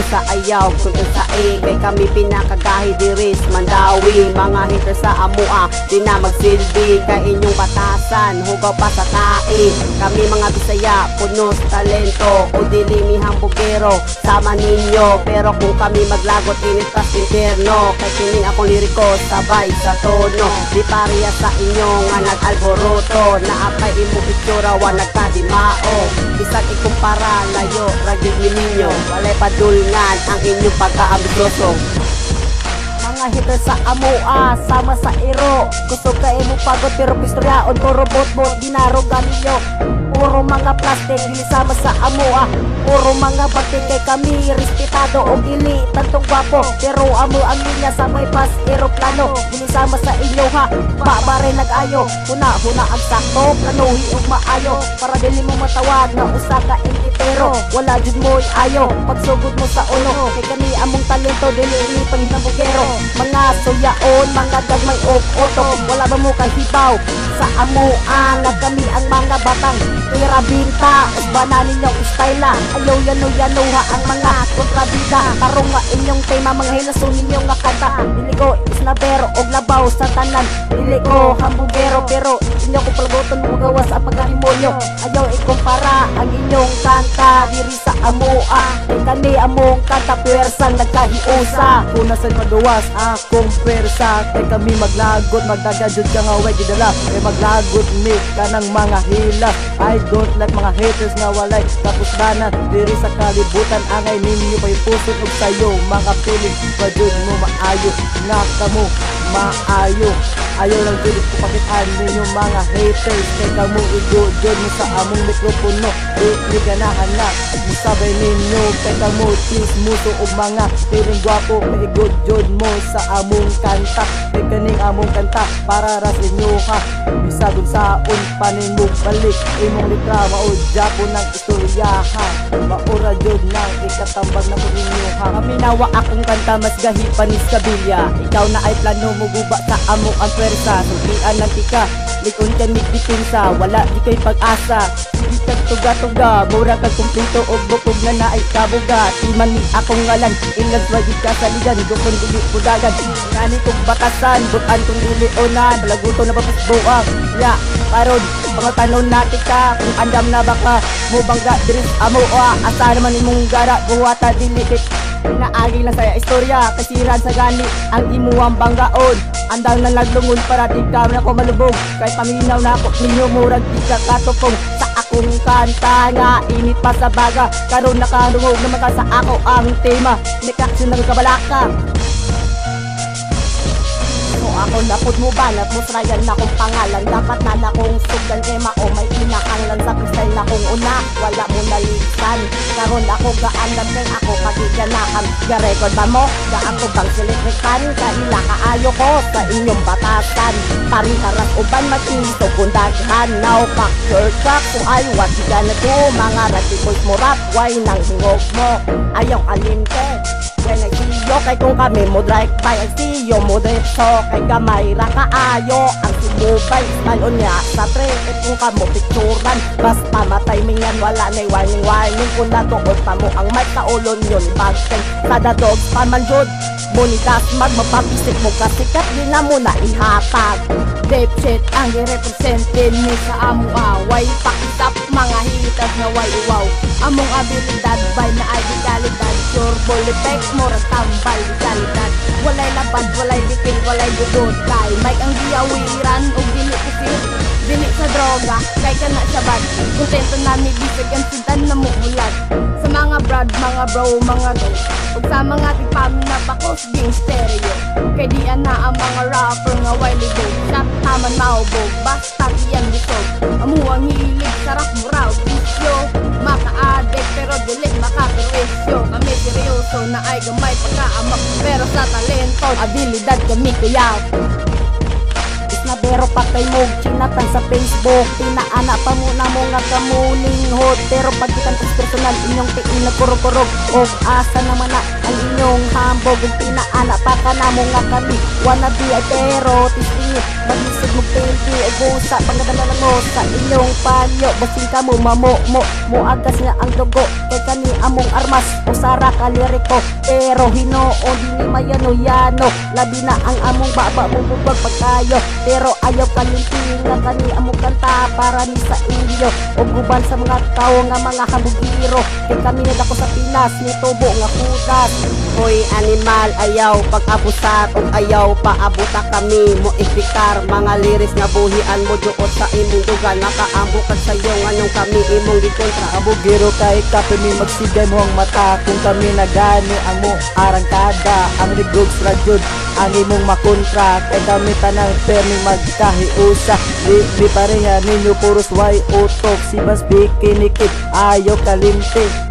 sa ayaw kung sae kay kami pinakagahi diris Mandawi. Mga haters sa amua di na magsilbi kay inyong batasan hugaw pa sa tae. Kami mga Bisaya punos talento o dilimihang bugero sama ninyo. Pero kung kami maglagot initas interno kay kining akong liriko sabay sa tono. Di pareha sa inyo nga nag-alboroto na apay imong itsura wa nagkadimao. Bisag ikumpara layo ragig ninyo walay padulngan ang inyong pagkaambisyoso. Mga haters sa amua sama sa iro kusog ka imo pagod pero pistoryaon ko robot mo dinarogan ninyo. Puro mga plastic dili sama sa amua, puro mga bakit kay kami respetado o dili tantong gwapo. Pero amo ang linya sa may pas eroplano dili sama sa inyo ha. Babare nag-ayo huna ang sakto planuhi og maayo para dili mo matawag na usa ka entitero. Wala jud mo'y ayo pagsugod mo sa uno kay kani among talento dili panginabugero. Mga suyaon mga gagmay og oto wala ba mo kahibaw sa amua na kami ang mga batang pera binta ug bana ninyong style. Ayaw yano ha ang mga kontrabida karong nga inyong tema mga hilason ninyo nga kanta. Dili ko isnabero og labaw sa tanan dili ko hambugero pero inyo ko palaboton mo gawas ang pagkahimonyo. Ayaw ikumpara ang inyong kanta diri sa amua kay kani among kanta puwersan nagkahiusa. Kuna sa magawas akong persa kay kami maglagot magdagajud ka nga way gidala kay maglagot ni kanang mga hila. I don't like mga haters nga walay kapusbanan diri sa kalibutan angay ninyo pay puso ug sayo mga piling pajud mo maayo nga kamo maayo. Ayaw lang dili ko pakitaan ninyo mga haters kay kamo igudjod mo sa among mikropono di ganahan na musabay ninyo kay kamo chismoso og mga piling gwapo kay igudjod mo sa among kanta kay kaning among kanta para ra sa inyo ha. Bisag unsaon panin mo balik imong litra mao Japon ng istoryaha maura jud nang ikatambag na ninyo ha. Kaminawa akong kanta mas gahi panis kabilya ikaw na ay plano mo guba sa amo ang pwersa sugian ng tika likon ka nigdipinsa wala di kay pag-asa. Sige kag tuga-tuga mura kag kumplito og bukog na naay kabuga. Timan ni akong ngalan ilag wagi ka sa ligan gukon dili pudagan ngani kog batasan butan kung dili onan balaguto na papasbuang ya karon mga tanon natin ka kung andam na baka mo bangga diri amo asa naman imong gara buwata dili naagi lang saya istorya kasiran sa gani ang imuang banggaon. Andang na naglungod para di ka na ko malubog kay paminaw na ako ninyo murag di ka katupong sa akong kanta nga init pa sa baga karon nakarungog naman ka sa ako ang tema ni kaksyon nagkabalaka. Ako napod mo balat mo srayan na kong pangalan dapat na akong sugdan kay mao may pinakanglan sa style na kong una wala mo naligsan karon ako gaandan kay ako pagiganakan ga record ba mo ga ako bang silitrikan kaila kaayo ko sa inyong batasan pariharas uban matinto kung daghan now back church kung ay what you gonna do mga radicals mo rap why nang hingog mo ayaw alinte when I see you kay kung kami mo drive by I see you mo so kay gamay ra kaayo ang sumubay smile on niya sa tre kung kamo picturan basta matay mingan wala nay warning kung natuod pa mo ang mic sa ulon yun bagteng kada dogs pamanjod Bonitas magmapapisik mo kasikat di na mo na ihatag deep shit ang i-representin ni sa amua way pakisap mga hitas na way wow among abilidad bay na ay kalidad sure ball effect mo ras tambal di kalidad walay labad walay bikin walay gudod kay mic ang giawiran og dili dili sa droga kay kana sa bad kontento na ni bisig ang sidan na mubulat sa mga brad mga bro mga go ug sa mga tipam na bakos ging stereo kay di ana ang mga rapper nga way libog shot taman maubog basta iyan bisog amuang hilig sarap muraw bisyo maka-addict pero dili makaperwisyo kami seryoso na ay gamay pagkaamak pero sa talento abilidad kami kuyaw na pero patay mo chinatan sa Facebook tinaana pa muna mo nga kamuning hot pero pagkitan sa personal inyong tiin na kurog-kurog o asa naman na ang inyong hambog ug tinaana pa ka na mo nga kami wanna be ay pero tisingit maglisod mo pinti ugusa pagdadala mo sa inyong panyo basing ka mo muagas nga ang dugo kay kani among armas usara kaliriko pero hinoon dini mayano-yano labi na ang among baba bubog pagkayo pero ayaw kalimpi nga kani among kanta para ni sa inyo ug guban sa mga tao nga mga habugiro kay kami nadako sa Pinas ni tubo nga hugas. Hoy animal ayaw pag-abusar ug ayaw paabuta kami mo ifikar mga liris nga buhian mo duot sa imong dugan nakaambo ka sa iyo nganong kami imong gikontra Abugiro kay kami magsigay mo ang mata kung kami nagani ang mo arangkada ang rigogs radyod ang imong makontra kay kami tanang perming magkahiusa di pareha ninyo puros way utok si bas bikinikit ayaw kalimti